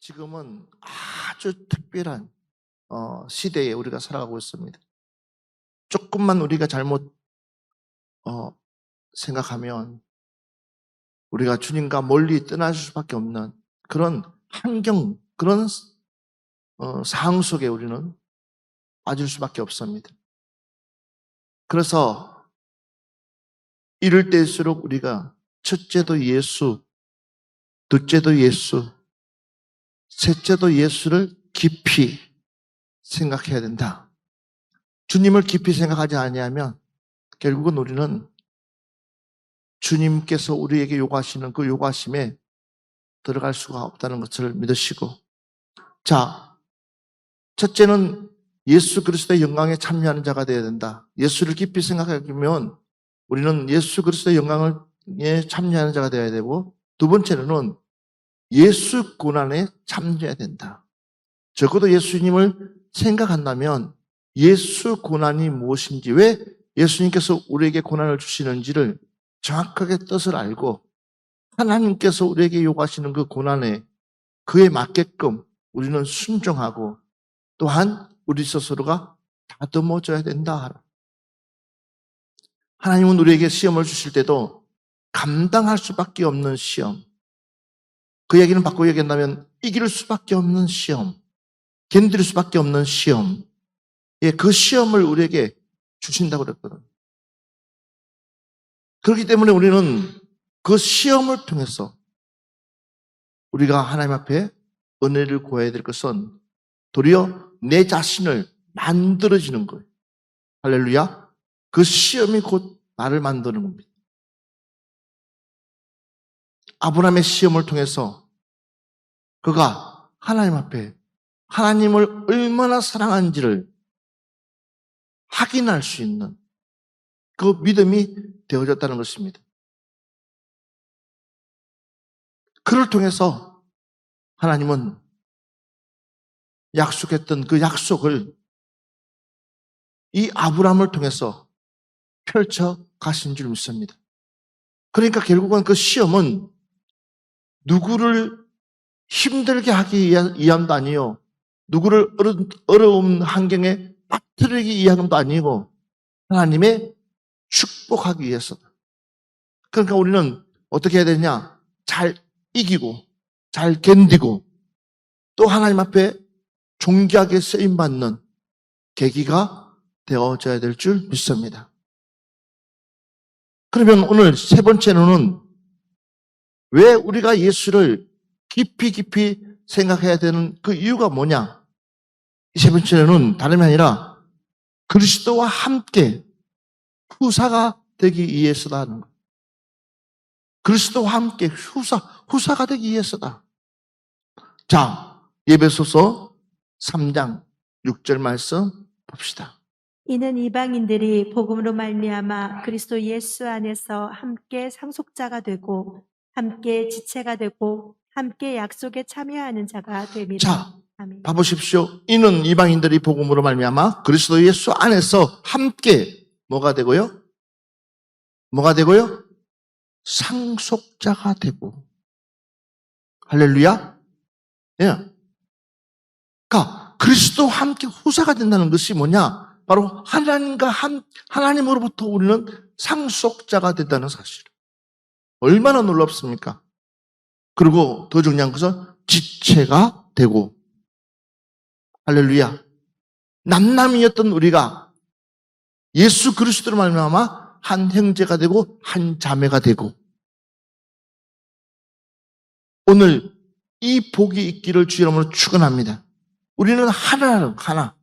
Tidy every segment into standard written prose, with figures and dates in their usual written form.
지금은 아주 특별한 시대에 우리가 살아가고 있습니다. 조금만 우리가 잘못 생각하면 우리가 주님과 멀리 떠날 수밖에 없는 그런 환경, 그런 상황 속에 우리는 빠질 수밖에 없습니다. 그래서 이럴 때일수록 우리가 첫째도 예수, 둘째도 예수, 셋째도 예수를 깊이 생각해야 된다. 주님을 깊이 생각하지 아니하면 결국은 우리는 주님께서 우리에게 요구하시는 그 요구하심에 들어갈 수가 없다는 것을 믿으시고, 자, 첫째는 예수 그리스도의 영광에 참여하는 자가 되어야 된다. 예수를 깊이 생각하면 우리는 예수 그리스도의 영광에 참여하는 자가 되어야 되고, 두 번째로는 예수 고난에 참여해야 된다. 적어도 예수님을 생각한다면 예수 고난이 무엇인지, 왜 예수님께서 우리에게 고난을 주시는지를 정확하게 뜻을 알고 하나님께서 우리에게 요구하시는 그 고난에 그에 맞게끔 우리는 순종하고, 또한 우리 스스로가 다듬어져야 된다. 하나님은 우리에게 시험을 주실 때도 감당할 수밖에 없는 시험, 그 얘기는 바꾸고 얘기한다면 이길 수밖에 없는 시험, 견딜 수밖에 없는 시험, 그 시험을 우리에게 주신다고 그랬거든. 그렇기 때문에 우리는 그 시험을 통해서 우리가 하나님 앞에 은혜를 구해야 될 것은 도리어 내 자신을 만들어지는 거예요. 할렐루야. 그 시험이 곧 나를 만드는 겁니다. 아브라함의 시험을 통해서 그가 하나님 앞에 하나님을 얼마나 사랑하는지를 확인할 수 있는 그 믿음이 되어졌다는 것입니다. 그를 통해서 하나님은 약속했던 그 약속을 이 아브라함을 통해서 펼쳐 가신 줄 믿습니다. 그러니까 결국은 그 시험은 누구를 힘들게 하기 위함도 아니요, 누구를 어려운 환경에 빠뜨리기 위함도 아니고 하나님의 축복하기 위해서다. 그러니까 우리는 어떻게 해야 되냐? 잘 이기고 잘 견디고 또 하나님 앞에 존귀하게 쓰임받는 계기가 되어져야 될 줄 믿습니다. 그러면 오늘 세 번째로는 왜 우리가 예수를 깊이 생각해야 되는 그 이유가 뭐냐? 이 세 번째는 다름이 아니라 그리스도와 함께 후사가 되기 위해서다 하는 거예요. 그리스도와 함께 후사가 되기 위해서다. 자, 에베소서 3장 6절 말씀 봅시다. 이는 이방인들이 복음으로 말미암아 그리스도 예수 안에서 함께 상속자가 되고 함께 지체가 되고 함께 약속에 참여하는 자가 됨이라. 자, 아멘. 봐보십시오. 이는 이방인들이 복음으로 말미암아 그리스도 예수 안에서 함께 뭐가 되고요? 뭐가 되고요? 상속자가 되고. 할렐루야. 예. 그러니까 그리스도와 함께 후사가 된다는 것이 뭐냐? 바로 하나님으로부터 우리는 상속자가 된다는 사실. 얼마나 놀랍습니까? 그리고 더 중요한 것은 지체가 되고. 할렐루야. 남남이었던 우리가 예수 그리스도로 말미암아 한 형제가 되고 한 자매가 되고, 오늘 이 복이 있기를 주 이름으로 축원합니다. 우리는 하나.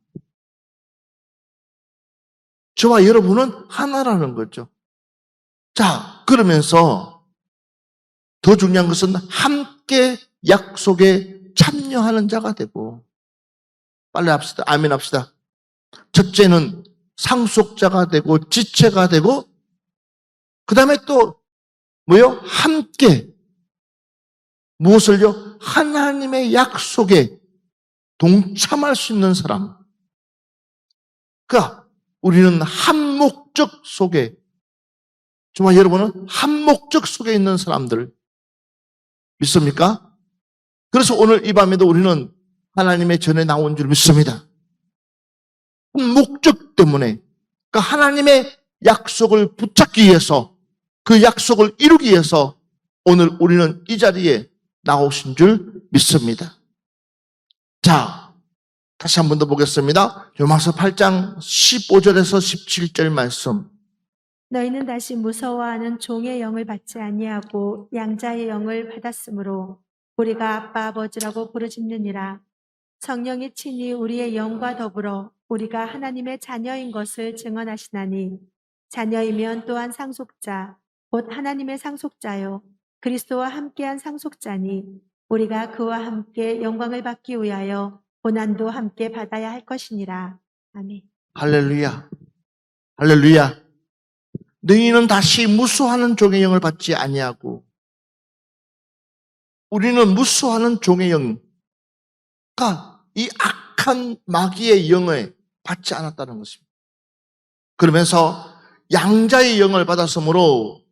저와 여러분은 하나라는 거죠. 자, 그러면서 더 중요한 것은 함께 약속에 참여하는 자가 되고, 빨리 합시다. 아멘 합시다. 첫째는 상속자가 되고 지체가 되고, 그 다음에 또 뭐요? 함께 무엇을요? 하나님의 약속에 동참할 수 있는 사람. 그러니까 우리는 한 목적 속에, 정말 여러분은 한 목적 속에 있는 사람들 믿습니까? 그래서 오늘 이 밤에도 우리는 하나님의 전에 나온 줄 믿습니다. 목적 때문에, 그러니까 하나님의 약속을 붙잡기 위해서, 그 약속을 이루기 위해서 오늘 우리는 이 자리에 나오신 줄 믿습니다. 자, 다시 한 번 더 보겠습니다. 요마서 8장 15절에서 17절 말씀. 너희는 다시 무서워하는 종의 영을 받지 아니하고 양자의 영을 받았으므로 우리가 아빠 아버지라고 부르짖느니라. 성령이 친히 우리의 영과 더불어 우리가 하나님의 자녀인 것을 증언하시나니 자녀이면 또한 상속자 곧 하나님의 상속자요 그리스도와 함께한 상속자니 우리가 그와 함께 영광을 받기 위하여 고난도 함께 받아야 할 것이니라. 아멘. 할렐루야. 할렐루야. 너희는 다시 무수하는 종의 영을 받지 아니하고, 우리는 무수하는 종의 영, 그러니까 이 악한 마귀의 영을 받지 않았다는 것입니다. 그러면서 양자의 영을 받았으므로,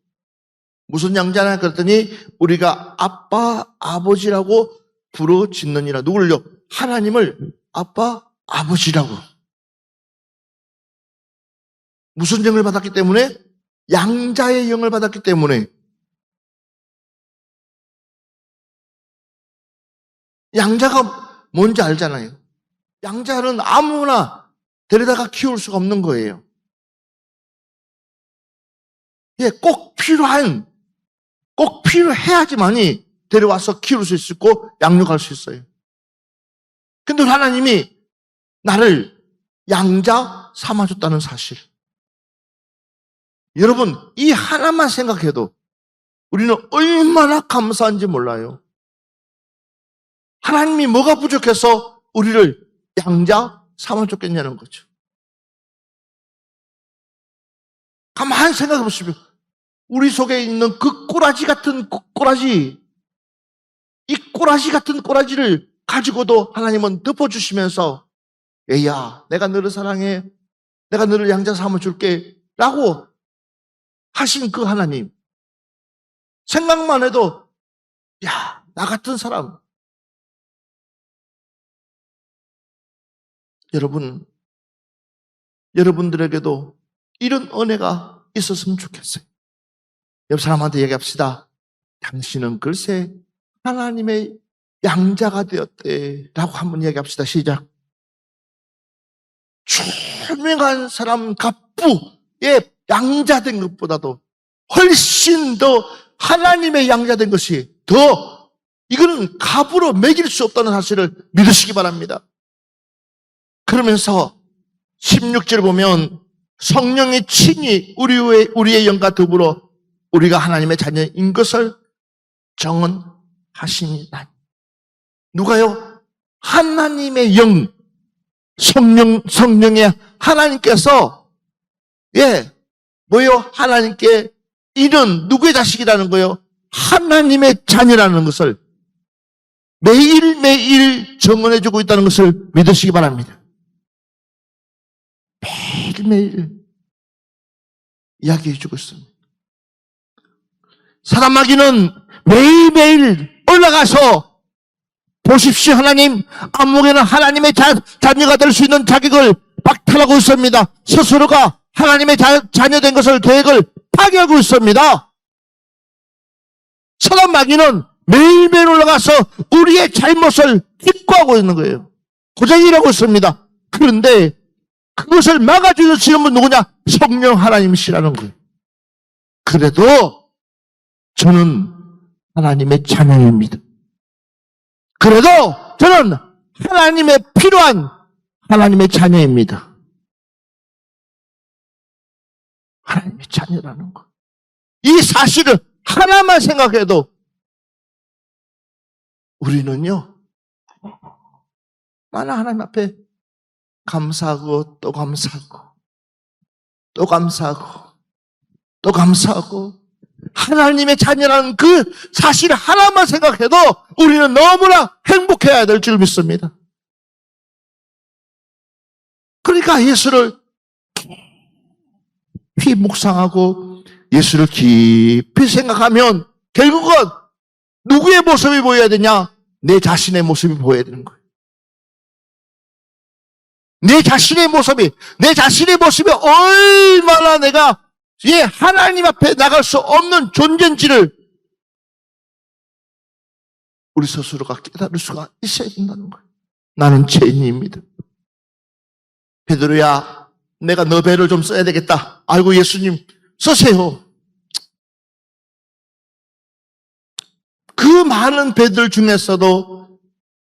무슨 양자냐 그랬더니 우리가 아빠 아버지라고 부르짖느니라. 누구를요? 하나님을 아빠 아버지라고. 무슨 영을 받았기 때문에? 양자의 영을 받았기 때문에. 양자가 뭔지 알잖아요. 양자는 아무나 데려다가 키울 수가 없는 거예요. 예, 꼭 필요해야지만이 데려와서 키울 수 있고 양육할 수 있어요. 근데 하나님이 나를 양자 삼아줬다는 사실. 여러분, 이 하나만 생각해도 우리는 얼마나 감사한지 몰라요. 하나님이 뭐가 부족해서 우리를 양자 삼아줬겠냐는 거죠. 가만히 생각해 보십시오. 우리 속에 있는 그 꼬라지 같은 꼬라지, 이 꼬라지 같은 꼬라지를 가지고도 하나님은 덮어주시면서, 얘야, 내가 너를 사랑해, 내가 너를 양자 삼아줄게 라고 하신 그 하나님, 생각만 해도 야, 나 같은 사람. 여러분들에게도 이런 은혜가 있었으면 좋겠어요. 옆 사람한테 얘기합시다. 당신은 글쎄 하나님의 양자가 되었대 라고 한번 얘기합시다. 시작. 유명한 사람 갑부의 양자된 것보다도 훨씬 더 하나님의 양자된 것이 더, 이거는 갑으로 매길 수 없다는 사실을 믿으시기 바랍니다. 그러면서 16절 보면 성령이 친히 우리의 영과 더불어 우리가 하나님의 자녀인 것을 정언하시니라. 누가요? 하나님의 영, 성령의 하나님께서, 하나님께 이는 누구의 자식이라는 거예요? 하나님의 자녀라는 것을 매일매일 정언해주고 있다는 것을 믿으시기 바랍니다. 매일매일 이야기해주고 있습니다. 사단 마귀는 매일매일 올라가서 보십시오. 하나님, 안목에는 하나님의 자녀가 될 수 있는 자격을 박탈하고 있습니다. 스스로가 하나님의 자녀된 것을 계획을 파괴하고 있습니다. 사단 마귀는 매일매일 올라가서 우리의 잘못을 기뻐하고 있는 거예요. 고장이라고 있습니다. 그런데 그것을 막아주시는 분 누구냐? 성령 하나님이시라는 거예요. 그래도 저는 하나님의 자녀입니다. 그래도 저는 하나님의 필요한 하나님의 자녀입니다. 하나님의 자녀라는 거. 이 사실을 하나만 생각해도 우리는요, 많은 하나님 앞에 감사하고 또 감사하고 또 감사하고 또 감사하고, 하나님의 자녀라는 그 사실 하나만 생각해도 우리는 너무나 행복해야 될 줄 믿습니다. 그러니까 예수를 깊이 묵상하고 예수를 깊이 생각하면 결국은 누구의 모습이 보여야 되냐? 내 자신의 모습이 보여야 되는 거예요. 내 자신의 모습이 얼마나 내가 하나님 앞에 나갈 수 없는 존재인지를 우리 스스로가 깨달을 수가 있어야 된다는 거예요. 나는 죄인입니다. 베드로야, 내가 너 배를 좀 써야 되겠다. 아이고, 예수님 쓰세요. 그 많은 배들 중에서도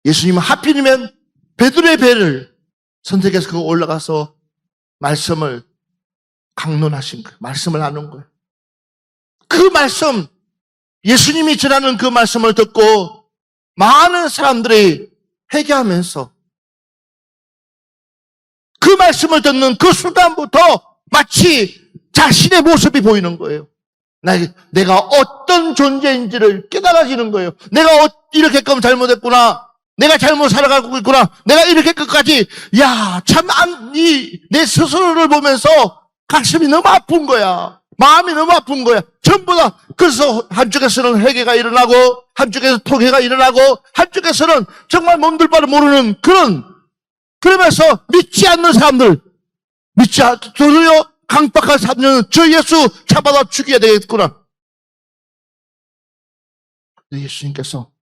예수님은 하필이면 베드로의 배를 선택해서 그 올라가서 말씀을 강론하신 거예요. 말씀을 나눈 거예요. 그 말씀, 예수님이 전하는 그 말씀을 듣고 많은 사람들이 회개하면서 그 말씀을 듣는 그 순간부터 마치 자신의 모습이 보이는 거예요. 내가 어떤 존재인지를 깨달아지는 거예요. 내가 이렇게끔 잘못했구나. 내가 잘못 살아가고 있구나. 내가 이렇게 끝까지, 내 스스로를 보면서 가슴이 너무 아픈 거야. 마음이 너무 아픈 거야. 전부 다. 그래서 한쪽에서는 회개가 일어나고, 한쪽에서 토개가 일어나고, 한쪽에서는 정말 몸둘 바를 모르는 그러면서 믿지 않는 사람들, 도리어 강박한 사람들은 저 예수 잡아다 죽여야 되겠구나. 근데 예수님께서,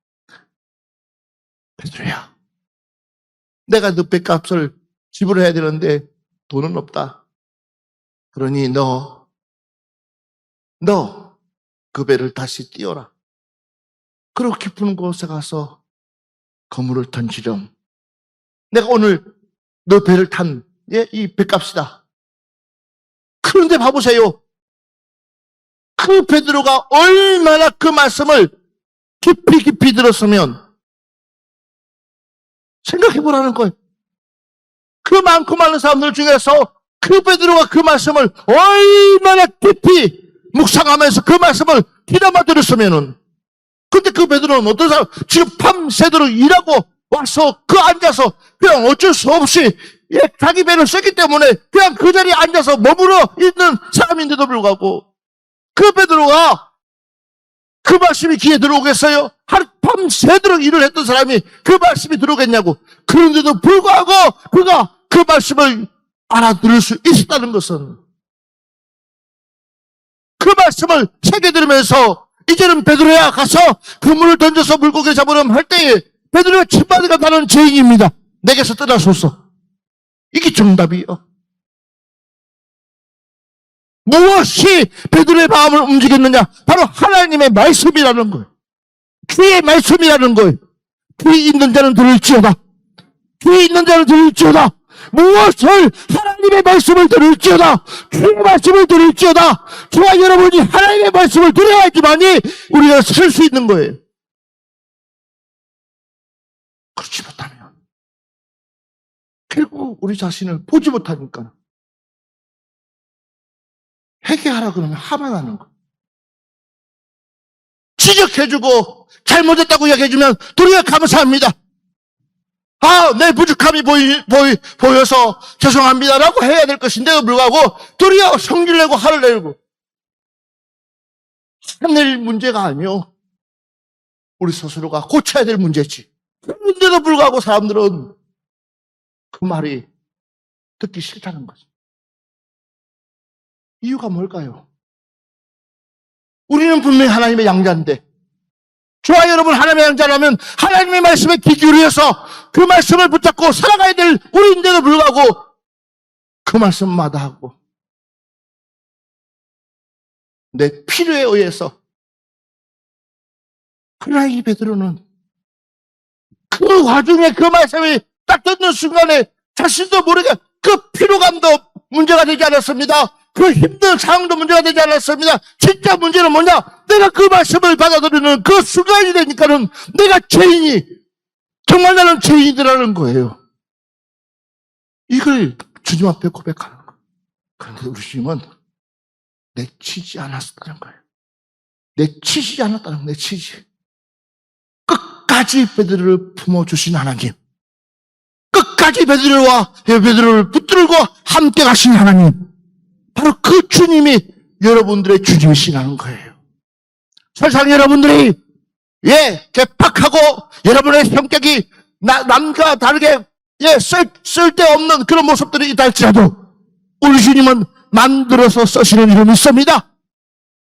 베드로야, 내가 너 배값을 지불해야 되는데 돈은 없다. 그러니 너 그 배를 다시 띄워라. 그리고 깊은 곳에 가서 그물을 던지렴. 내가 오늘 너 배를 탄 이 배값이다. 그런데 봐보세요. 그 베드로가 얼마나 그 말씀을 깊이 들었으면 생각해보라는 거예요. 그 많고 많은 사람들 중에서 그 베드로가 그 말씀을 얼마나 깊이 묵상하면서 그 말씀을 귀담아 들었으면은, 근데 그 베드로는 어떤 사람, 지금 밤새도록 일하고 와서 앉아서 그냥 어쩔 수 없이 자기 배를 썼기 때문에 그냥 그 자리에 앉아서 머물러 있는 사람인데도 불구하고 그 베드로가 그 말씀이 귀에 들어오겠어요? 밤새도록 일을 했던 사람이 그 말씀이 들어오겠냐고. 그런데도 불구하고 그가 그 말씀을 알아들을 수 있었다는 것은, 그 말씀을 새겨 들으면서 이제는 베드로야 가서 그물을 던져서 물고기 잡으렴 할 때에 베드로가 첫마디가 나는 죄인입니다. 내게서 떠나소서. 이게 정답이에요. 무엇이 베드로의 마음을 움직였느냐? 바로 하나님의 말씀이라는 거예요. 귀의 말씀이라는 거예요. 귀 있는 자는 들을지어다. 귀 있는 자는 들을지어다. 무엇을 하나님의 말씀을 들을지어다. 주의 말씀을 들을지어다. 저와 여러분이 하나님의 말씀을 들어야지만이 우리가 살 수 있는 거예요. 그렇지 못하면 결국 우리 자신을 보지 못하니까 회개하라 그러면 화만 나는 거예요. 지적해주고 잘못했다고 이야기해주면 도리어 감사합니다. 내 부족함이 보여서 죄송합니다라고 해야 될 것인데도 불구하고 도리어 성질 내고 화를 내고 하늘 문제가 아니요. 우리 스스로가 고쳐야 될 문제지. 그런데도 불구하고 사람들은 그 말이 듣기 싫다는 거죠. 이유가 뭘까요? 우리는 분명히 하나님의 양자인데, 저와 여러분 하나님의 양자라면 하나님의 말씀에 귀 기울여서 그 말씀을 붙잡고 살아가야 될 우리인데도 불구하고 그 말씀 마다하고 내 필요에 의해서, 그러나 이 베드로는 그 와중에 그 말씀이 딱 듣는 순간에 자신도 모르게 그 피로감도 문제가 되지 않았습니다. 그 힘든 상황도 문제가 되지 않았습니다. 진짜 문제는 뭐냐? 내가 그 말씀을 받아들이는 그 순간이 되니까는 내가 죄인이, 정말 나는 죄인이라는 거예요. 이걸 주님 앞에 고백하는 거예요. 그런데 우리 주님은 내치지 않았다는 거예요. 내치지 않았다는 거예요. 내치지. 끝까지 베드로를 품어주신 하나님. 끝까지 베드로를 붙들고 함께 가신 하나님. 바로 그 주님이 여러분들의 주님이시라는 거예요. 설상 여러분들이 개팍하고 여러분의 성격이 남과 다르게 쓸데없는 그런 모습들이 있다 할지라도 우리 주님은 만들어서 쓰시는 이름이 있습니다.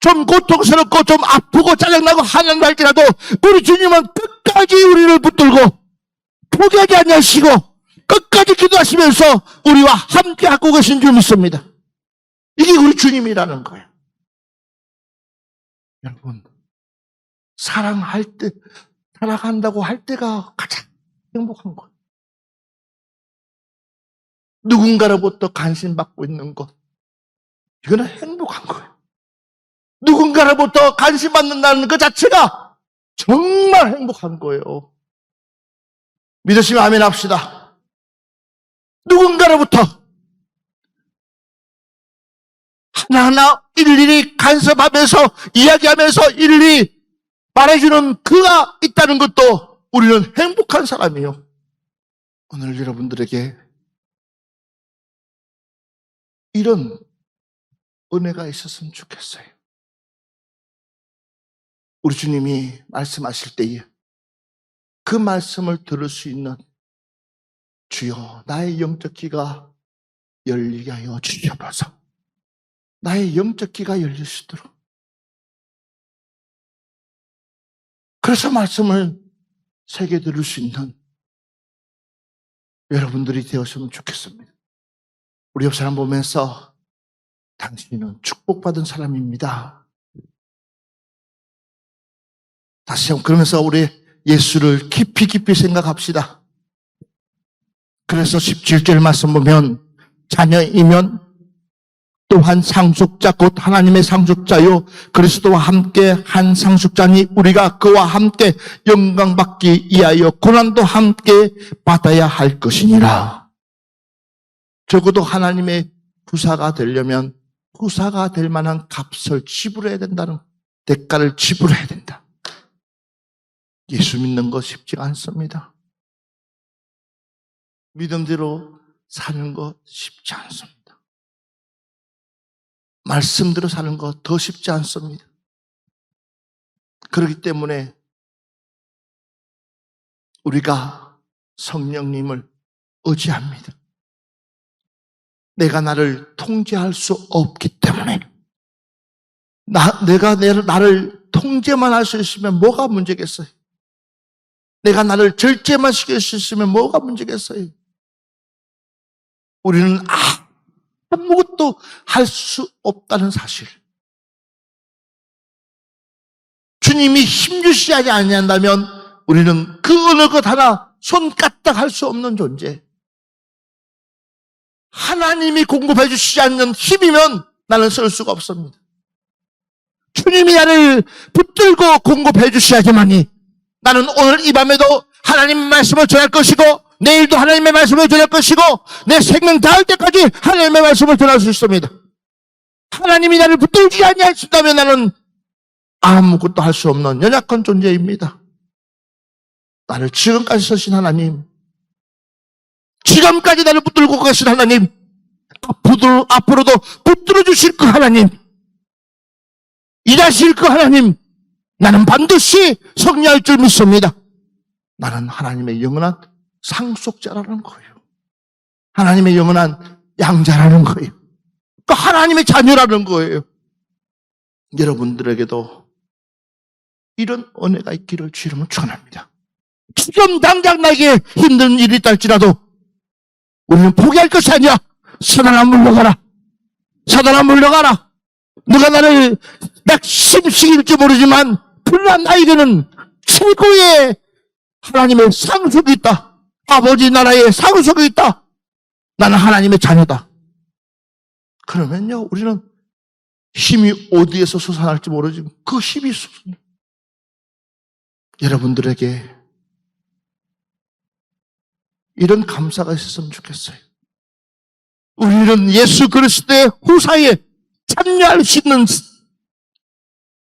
좀 고통스럽고 좀 아프고 짜증나고 하는 할지라도 우리 주님은 끝까지 우리를 붙들고 포기하지 않으시고 끝까지 기도하시면서 우리와 함께 하고 계신 줄 믿습니다. 이게 우리 주님이라는 거예요. 여러분, 사랑한다고 할 때가 가장 행복한 거예요. 누군가로부터 관심받고 있는 것, 이거는 행복한 거예요. 누군가로부터 관심받는다는 그 자체가 정말 행복한 거예요. 믿으시면 아멘 합시다. 누군가로부터 하나하나 일일이 간섭하면서 이야기하면서 일일이 말해주는 그가 있다는 것도 우리는 행복한 사람이에요. 오늘 여러분들에게 이런 은혜가 있었으면 좋겠어요. 우리 주님이 말씀하실 때에 그 말씀을 들을 수 있는 주여 나의 영적 귀가 열리게 하여 주시옵소서. 나의 영적 귀가 열릴 수 있도록. 그래서 말씀을 새겨 들을 수 있는 여러분들이 되었으면 좋겠습니다. 우리 옆 사람 보면서 당신은 축복받은 사람입니다. 다시 한번 그러면서 우리 예수를 깊이 생각합시다. 그래서 17절 말씀 보면 자녀이면 또한 상속자 곧 하나님의 상속자요 그리스도와 함께 한 상속자니 우리가 그와 함께 영광받기 위하여 고난도 함께 받아야 할 것이니라. 적어도 하나님의 부사가 되려면 부사가 될 만한 값을 지불해야 된다는 대가를 지불해야 된다. 예수 믿는 거 쉽지가 않습니다. 믿음대로 사는 거 쉽지 않습니다. 말씀대로 사는 거 더 쉽지 않습니다. 그렇기 때문에 우리가 성령님을 의지합니다. 내가 나를 통제할 수 없기 때문에 내가 나를 통제만 할 수 있으면 뭐가 문제겠어요? 내가 나를 절제만 시킬 수 있으면 뭐가 문제겠어요? 우리는 아무것도 할 수 없다는 사실. 주님이 힘주시지 아니한다면 우리는 그 어느 것 하나 손 까딱 할 수 없는 존재. 하나님이 공급해 주시지 않는 힘이면 나는 쓸 수가 없습니다. 주님이 나를 붙들고 공급해 주셔야지만이 나는 오늘 이 밤에도 하나님의 말씀을 전할 것이고 내일도 하나님의 말씀을 전할 것이고 내 생명 닿을 때까지 하나님의 말씀을 전할 수 있습니다. 하나님이 나를 붙들지 아니하신다면 나는 아무것도 할 수 없는 연약한 존재입니다. 나를 지금까지 서신 하나님, 지금까지 나를 붙들고 가신 하나님, 앞으로도 붙들어 주실 그 하나님, 일하실 그 하나님, 나는 반드시 승리할 줄 믿습니다. 나는 하나님의 영원한 상속자라는 거예요. 하나님의 영원한 양자라는 거예요. 그 하나님의 자녀라는 거예요. 여러분들에게도 이런 은혜가 있기를 주 이름으로 축원합니다. 지금 당장 나에게 힘든 일이 있달지라도 우리는 포기할 것이 아니야. 사단아 물러가라. 사단아 물러가라. 네가 나를 낙심시킬지 모르지만 그러나 나에게는 최고의 하나님의 상속이 있다. 아버지 나라의 상속이 있다. 나는 하나님의 자녀다. 그러면요 우리는 힘이 어디에서 솟아날지 모르지만 그 힘이 솟아나. 여러분들에게 이런 감사가 있었으면 좋겠어요. 우리는 예수 그리스도의 후사에 참여할 수 있는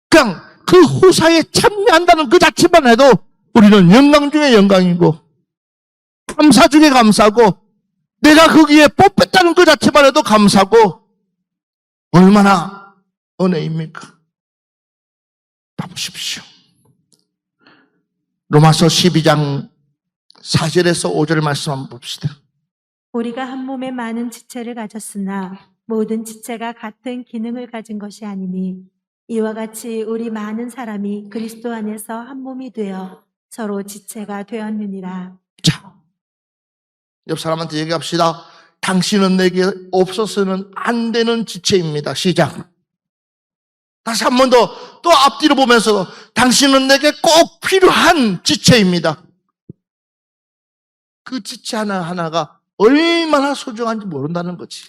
그냥 그 후사에 참여한다는 그 자체만 해도 우리는 영광 중에 영광이고 감사 중에 감사고 내가 거기에 뽑혔다는 그 자체만 해도 감사고 얼마나 은혜입니까? 봐보십시오. 로마서 12장 4절에서 5절 말씀 한번 봅시다. 우리가 한 몸에 많은 지체를 가졌으나 모든 지체가 같은 기능을 가진 것이 아니니 이와 같이 우리 많은 사람이 그리스도 안에서 한 몸이 되어 서로 지체가 되었느니라. 자, 옆 사람한테 얘기합시다. 당신은 내게 없어서는 안 되는 지체입니다. 시작. 다시 한 번 더 또 앞뒤로 보면서 당신은 내게 꼭 필요한 지체입니다. 그 지체 하나하나가 얼마나 소중한지 모른다는 거지.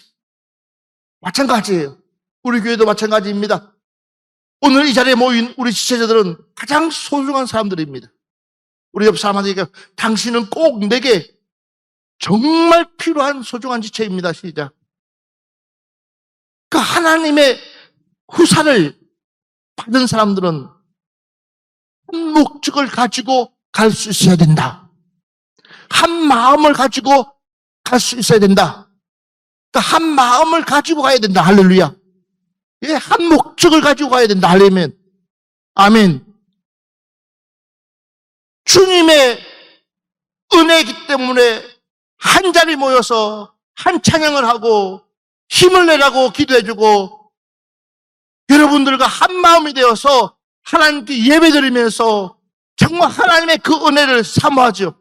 마찬가지예요. 우리 교회도 마찬가지입니다. 오늘 이 자리에 모인 우리 지체자들은 가장 소중한 사람들입니다. 우리 옆 사람한테 얘기해요. 당신은 꼭 내게 정말 필요한 소중한 지체입니다. 시작. 그 하나님의 후사를 받은 사람들은 한 목적을 가지고 갈 수 있어야 된다. 한 마음을 가지고 갈 수 있어야 된다. 그러니까 한 마음을 가지고 가야 된다. 할렐루야. 예, 한 목적을 가지고 가야 된다. 할렐루야. 아멘. 주님의 은혜이기 때문에 한 자리 모여서 한 찬양을 하고 힘을 내라고 기도해주고 여러분들과 한 마음이 되어서 하나님께 예배드리면서 정말 하나님의 그 은혜를 사모하죠.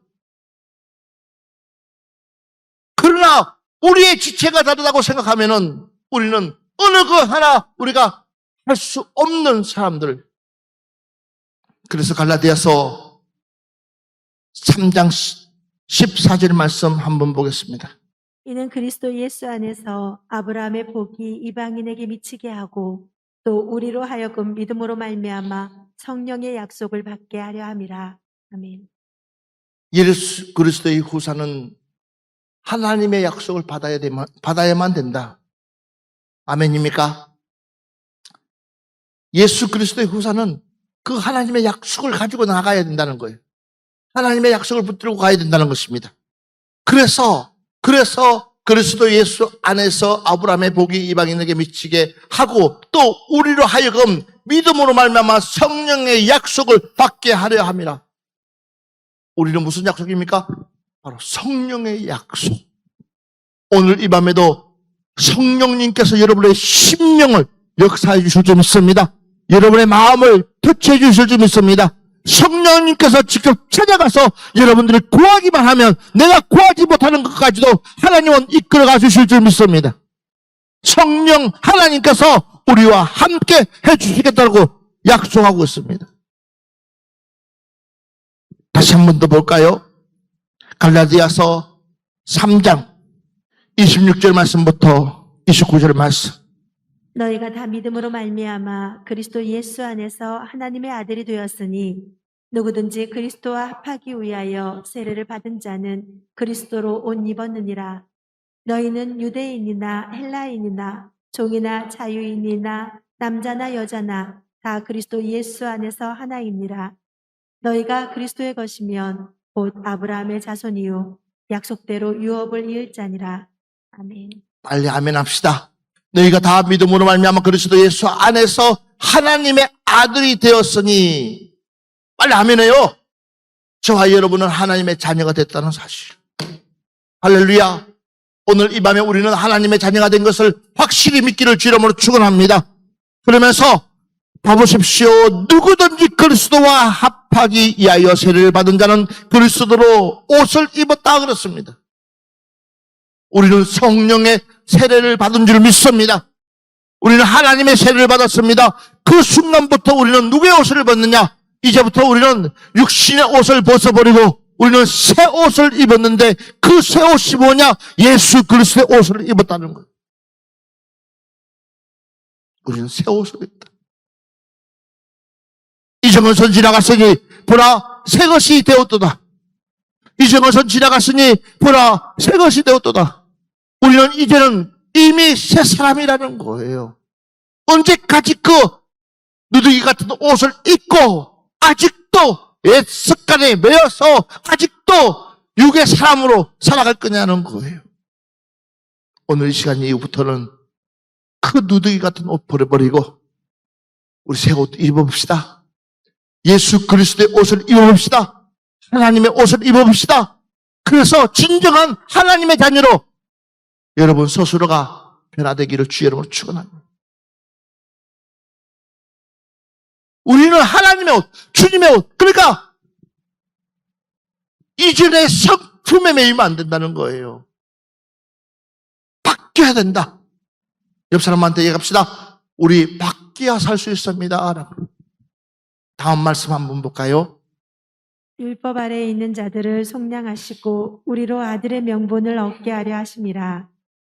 그러나 우리의 지체가 다르다고 생각하면은 우리는 어느 것 하나 우리가 할 수 없는 사람들. 그래서 갈라디아서 3장 14절 말씀 한번 보겠습니다. 이는 그리스도 예수 안에서 아브라함의 복이 이방인에게 미치게 하고 또 우리로 하여금 믿음으로 말미암아 성령의 약속을 받게 하려 함이라. 아멘. 예수 그리스도의 후사는 하나님의 약속을 받아야만 된다. 아멘입니까? 예수 그리스도의 후사는 그 하나님의 약속을 가지고 나가야 된다는 거예요. 하나님의 약속을 붙들고 가야 된다는 것입니다. 그래서 그리스도 예수 안에서 아브라함의 복이 이방인에게 미치게 하고 또 우리로 하여금 믿음으로 말미암아 성령의 약속을 받게 하려 함이라. 우리는 무슨 약속입니까? 바로 성령의 약속. 오늘 이 밤에도 성령님께서 여러분의 심령을 역사해 주실 줄 믿습니다. 여러분의 마음을 터치해 주실 줄 믿습니다. 성령님께서 직접 찾아가서 여러분들이 구하기만 하면 내가 구하지 못하는 것까지도 하나님은 이끌어가 주실 줄 믿습니다. 성령 하나님께서 우리와 함께 해주시겠다고 약속하고 있습니다. 다시 한 번 더 볼까요? 갈라디아서 3장 26절 말씀부터 29절 말씀. 너희가 다 믿음으로 말미암아 그리스도 예수 안에서 하나님의 아들이 되었으니 누구든지 그리스도와 합하기 위하여 세례를 받은 자는 그리스도로 옷 입었느니라. 너희는 유대인이나 헬라인이나 종이나 자유인이나 남자나 여자나 다 그리스도 예수 안에서 하나이니라. 너희가 그리스도의 것이면 곧 아브라함의 자손이요 약속대로 유업을 이을 자니라. 아멘. 빨리 아멘 합시다. 너희가 다 믿음으로 말미암아 그리스도 예수 안에서 하나님의 아들이 되었으니 빨리 아멘해요. 저와 여러분은 하나님의 자녀가 됐다는 사실. 할렐루야. 오늘 이 밤에 우리는 하나님의 자녀가 된 것을 확실히 믿기를 주름으로 축원합니다. 그러면서 봐보십시오. 누구든지 그리스도와 합하기 위하여 세례를 받은 자는 그리스도로 옷을 입었다 그렇습니다. 우리는 성령의 세례를 받은 줄 믿습니다. 우리는 하나님의 세례를 받았습니다. 그 순간부터 우리는 누구의 옷을 입었느냐? 이제부터 우리는 육신의 옷을 벗어버리고 우리는 새 옷을 입었는데 그 새 옷이 뭐냐? 예수 그리스도의 옷을 입었다는 거예요. 우리는 새 옷을 입었다. 이정은선 지나갔으니 보라 새 것이 되었도다. 이정은선 지나갔으니 보라 새 것이 되었도다. 우리는 이제는 이미 새 사람이라는 거예요. 언제까지 그 누더기 같은 옷을 입고 아직도 옛 습관에 매여서 아직도 육의 사람으로 살아갈 거냐는 거예요. 오늘 이 시간 이후부터는 그 누더기 같은 옷 버려버리고 우리 새 옷 입어봅시다. 예수 그리스도의 옷을 입어봅시다. 하나님의 옷을 입어봅시다. 그래서 진정한 하나님의 자녀로 여러분 스스로가 변화되기를 주의 이름으로 축원합니다. 우리는 하나님의 옷, 주님의 옷, 그러니까 이전의 성품에 매이면 안 된다는 거예요. 바뀌어야 된다. 옆 사람한테 얘기합시다. 우리 바뀌어야 살 수 있습니다. 다음 말씀 한번 볼까요? 율법 아래에 있는 자들을 속량하시고 우리로 아들의 명분을 얻게 하려 하심이라.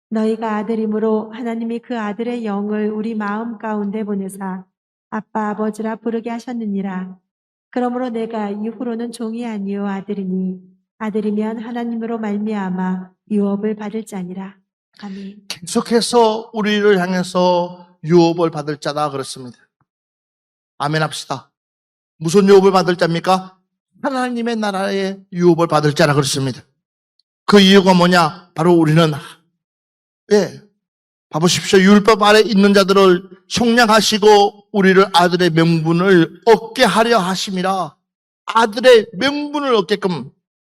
너희가 아들이므로 하나님이 그 아들의 영을 우리 마음 가운데 보내사 아빠 아버지라 부르게 하셨느니라. 그러므로 내가 이후로는 종이 아니요 아들이니 아들이면 하나님으로 말미암아 유업을 받을 자니라. 아멘. 계속해서 우리를 향해서 유업을 받을 자다 그렇습니다. 아멘 합시다. 무슨 유업을 받을 자입니까? 하나님의 나라의 유업을 받을 자라 그렇습니다. 그 이유가 뭐냐? 바로 우리는 봐보십시오. 율법 아래 있는 자들을 속량하시고 우리를 아들의 명분을 얻게 하려 하심이라. 아들의 명분을 얻게끔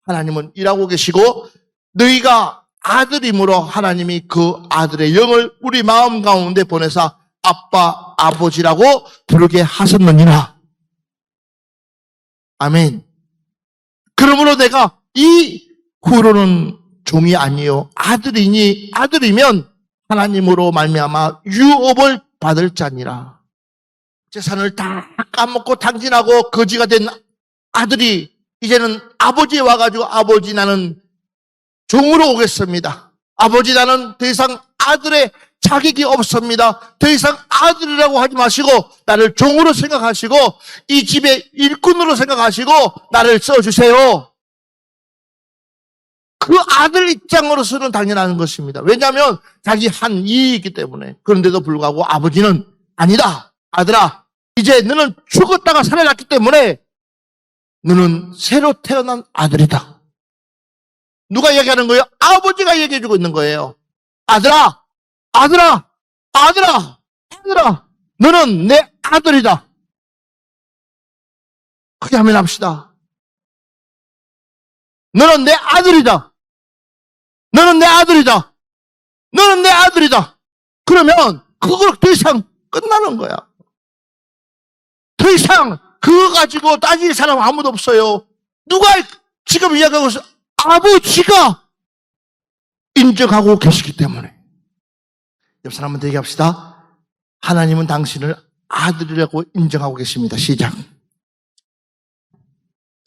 하나님은 일하고 계시고 너희가 아들이므로 하나님이 그 아들의 영을 우리 마음 가운데 보내사 아빠, 아버지라고 부르게 하셨느니라. 아멘. 그러므로 내가 이 후로는 종이 아니요 아들이니 아들이면 하나님으로 말미암아 유업을 받을 자니라. 재산을 다 까먹고 탕진하고 거지가 된 아들이 이제는 아버지에 와가지고 아버지 나는 종으로 오겠습니다. 아버지 나는 더 이상 아들의 자격이 없습니다. 더 이상 아들이라고 하지 마시고 나를 종으로 생각하시고 이 집의 일꾼으로 생각하시고 나를 써주세요. 그 아들 입장으로서는 당연한 것입니다. 왜냐하면 자기 한 이익이기 때문에. 그런데도 불구하고 아버지는 아니다. 아들아, 이제 너는 죽었다가 살아났기 때문에 너는 새로 태어난 아들이다. 누가 얘기하는 거예요? 아버지가 얘기해주고 있는 거예요. 아들아, 아들아, 아들아, 아들아, 너는 내 아들이다. 크게 하면 합시다. 너는 내 아들이다. 너는 내 아들이다. 너는 내 아들이다. 그러면 그걸 더 이상 끝나는 거야. 더 이상 그거 가지고 따질 사람 아무도 없어요. 누가 지금 이야기하고 있어? 아버지가 인정하고 계시기 때문에. 옆 사람한테 얘기합시다. 하나님은 당신을 아들이라고 인정하고 계십니다. 시작.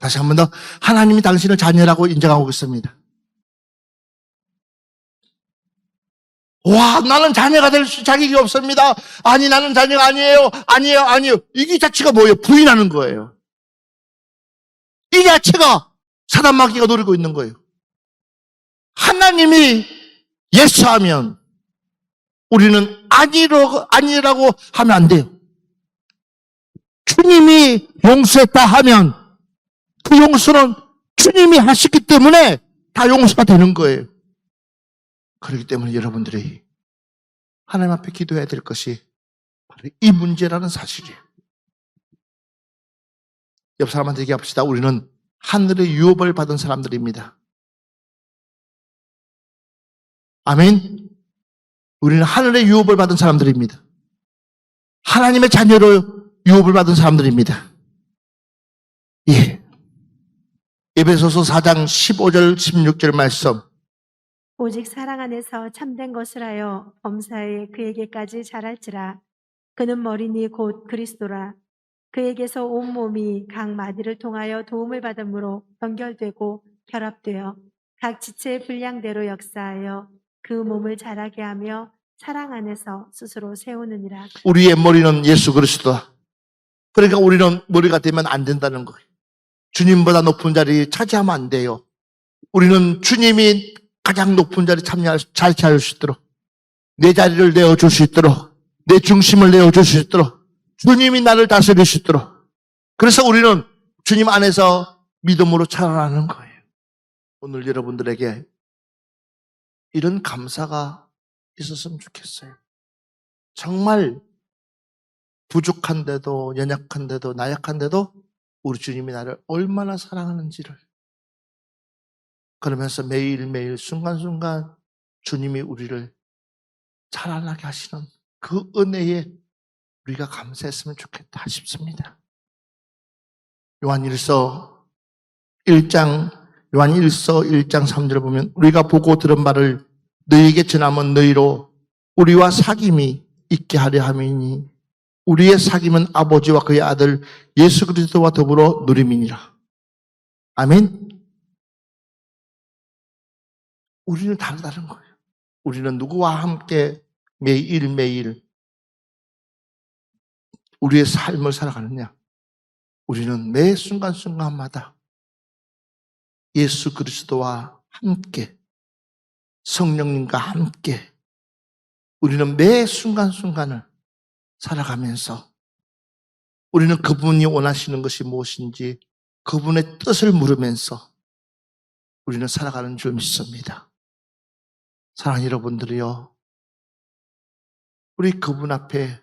다시 한 번 더. 하나님이 당신을 자녀라고 인정하고 있습니다. 와, 나는 자녀가 될 자격이 없습니다. 아니, 나는 자녀가 아니에요. 아니에요, 아니에요. 이게 자체가 뭐예요? 부인하는 거예요. 이 자체가 사단 마귀가 노리고 있는 거예요. 하나님이 예수하면 우리는 아니라고 하면 안 돼요. 주님이 용서했다 하면 그 용서는 주님이 하셨기 때문에 다 용서가 되는 거예요. 그렇기 때문에 여러분들이 하나님 앞에 기도해야 될 것이 바로 이 문제라는 사실이에요. 옆 사람한테 얘기합시다. 우리는 하늘의 유업을 받은 사람들입니다. 아멘. 우리는 하늘의 유업을 받은 사람들입니다. 하나님의 자녀로 유업을 받은 사람들입니다. 예. 에베소서 4장 15절 16절 말씀. 오직 사랑 안에서 참된 것을 하여 범사에 그에게까지 자랄지라. 그는 머리니 곧 그리스도라. 그에게서 온 몸이 각 마디를 통하여 도움을 받음으로 연결되고 결합되어 각 지체의 분량대로 역사하여 그 몸을 자라게 하며 사랑 안에서 스스로 세우느니라. 우리의 머리는 예수 그리스도다. 그러니까 우리는 머리가 되면 안 된다는 거예요. 주님보다 높은 자리 차지하면 안 돼요. 우리는 주님이 가장 높은 자리 차지할 수 있도록 내 자리를 내어줄 수 있도록 내 중심을 내어줄 수 있도록 주님이 나를 다스릴 수 있도록 그래서 우리는 주님 안에서 믿음으로 자라나는 거예요. 오늘 여러분들에게 이런 감사가 있었으면 좋겠어요. 정말 부족한데도 연약한데도 나약한데도 우리 주님이 나를 얼마나 사랑하는지를, 그러면서 매일매일 순간순간 주님이 우리를 자라나게 하시는 그 은혜에 우리가 감사했으면 좋겠다 싶습니다. 요한일서 1장 3절을 보면 우리가 보고 들은 말을 너희에게 전하면 너희로 우리와 사귐이 있게 하려 함이니 우리의 사귐은 아버지와 그의 아들 예수 그리스도와 더불어 누림이니라. 아멘. 우리는 다르다는 거예요. 우리는 누구와 함께 매일매일 우리의 삶을 살아가느냐? 우리는 매 순간순간마다 예수 그리스도와 함께, 성령님과 함께 우리는 매 순간순간을 살아가면서 우리는 그분이 원하시는 것이 무엇인지 그분의 뜻을 물으면서 우리는 살아가는 줄 믿습니다. 사랑하는 여러분들이요, 우리 그분 앞에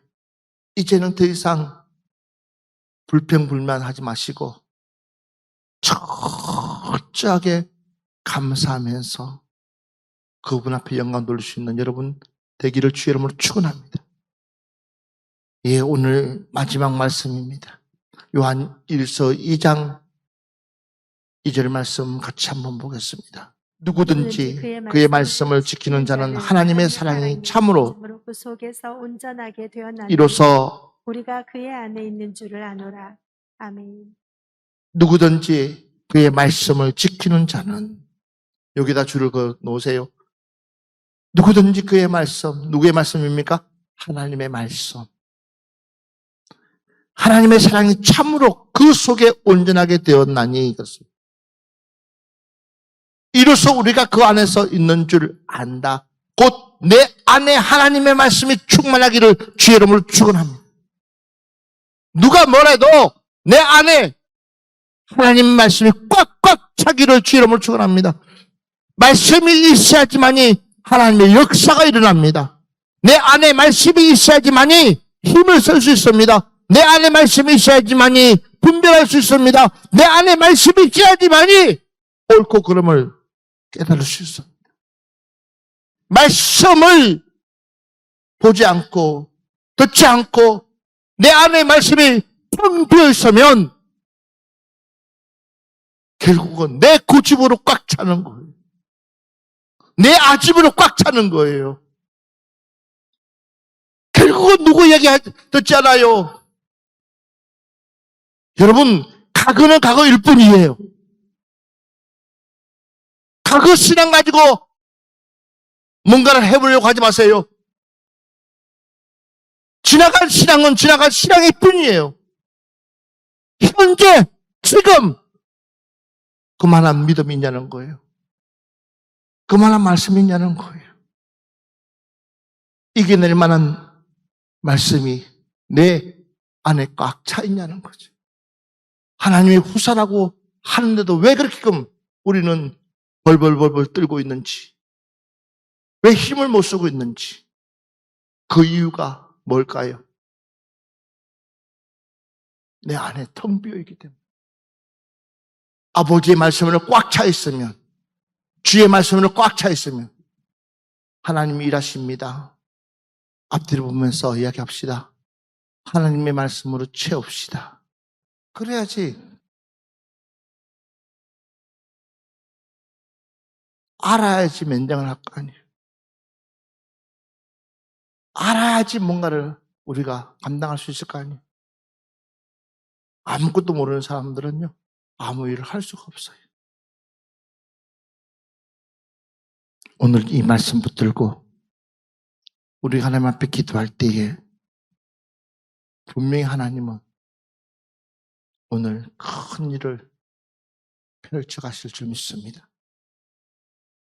이제는 더 이상 불평불만하지 마시고 철저하게 감사하면서 그분 앞에 영광 돌릴 수 있는 여러분 되기를 주의 이름으로 축원합니다. 예, 오늘 마지막 말씀입니다. 요한 1서 2장 2절 말씀 같이 한번 보겠습니다. 누구든지 그의 말씀을 지키는 자는 하나님의 사랑이 참으로 그 속에서 온전하게 되었나니 이로써 우리가 그의 안에 있는 줄을 아노라. 아멘. 누구든지 그의 말씀을 지키는 자는, 여기다 줄을 그어 놓으세요. 누구든지 그의 말씀, 누구의 말씀입니까? 하나님의 말씀. 하나님의 사랑이 참으로 그 속에 온전하게 되었나니 이것을. 이로써 우리가 그 안에서 있는 줄 안다. 곧 내 안에 하나님의 말씀이 충만하기를 주의 이름으로 축원합니다. 누가 뭐래도 내 안에 하나님 말씀이 꽉꽉 차기를 주의 이름으로 축원합니다. 말씀이 있어야지만이 하나님의 역사가 일어납니다. 내 안에 말씀이 있어야지만이 힘을 쓸 수 있습니다. 내 안에 말씀이 있어야지만이 분별할 수 있습니다. 내 안에 말씀이 있어야지만이 옳고 그름을 깨달을 수 있습니다. 말씀을 보지 않고 듣지 않고 내 안에 말씀이 텅 비어 있으면 결국은 내 고집으로 꽉 차는 거예요. 내 아집으로 꽉 차는 거예요. 결국은 누구 얘기 듣지 않아요. 여러분, 과거는 과거일 뿐이에요. 과거 신앙 가지고 뭔가를 해보려고 하지 마세요. 지나간 신앙은 지나간 신앙일 뿐이에요. 현재, 지금 그만한 믿음이 있냐는 거예요. 그만한 말씀이 있냐는 거예요. 이겨낼 만한 말씀이 내 안에 꽉 차 있냐는 거죠. 하나님이 후사라고 하는데도 왜 그렇게끔 우리는 벌벌벌벌 떨고 있는지, 왜 힘을 못 쓰고 있는지, 그 이유가 뭘까요? 내 안에 텅 비어 있기 때문에. 아버지의 말씀으로 꽉 차 있으면, 주의 말씀으로 꽉 차 있으면 하나님이 일하십니다. 앞뒤를 보면서 이야기합시다. 하나님의 말씀으로 채웁시다. 그래야지. 알아야지 면장을 할 거 아니에요. 알아야지 뭔가를 우리가 감당할 수 있을 거 아니에요. 아무것도 모르는 사람들은요, 아무 일을 할 수가 없어요. 오늘 이 말씀 붙들고 우리 하나님 앞에 기도할 때에 분명히 하나님은 오늘 큰 일을 펼쳐 가실 줄 믿습니다.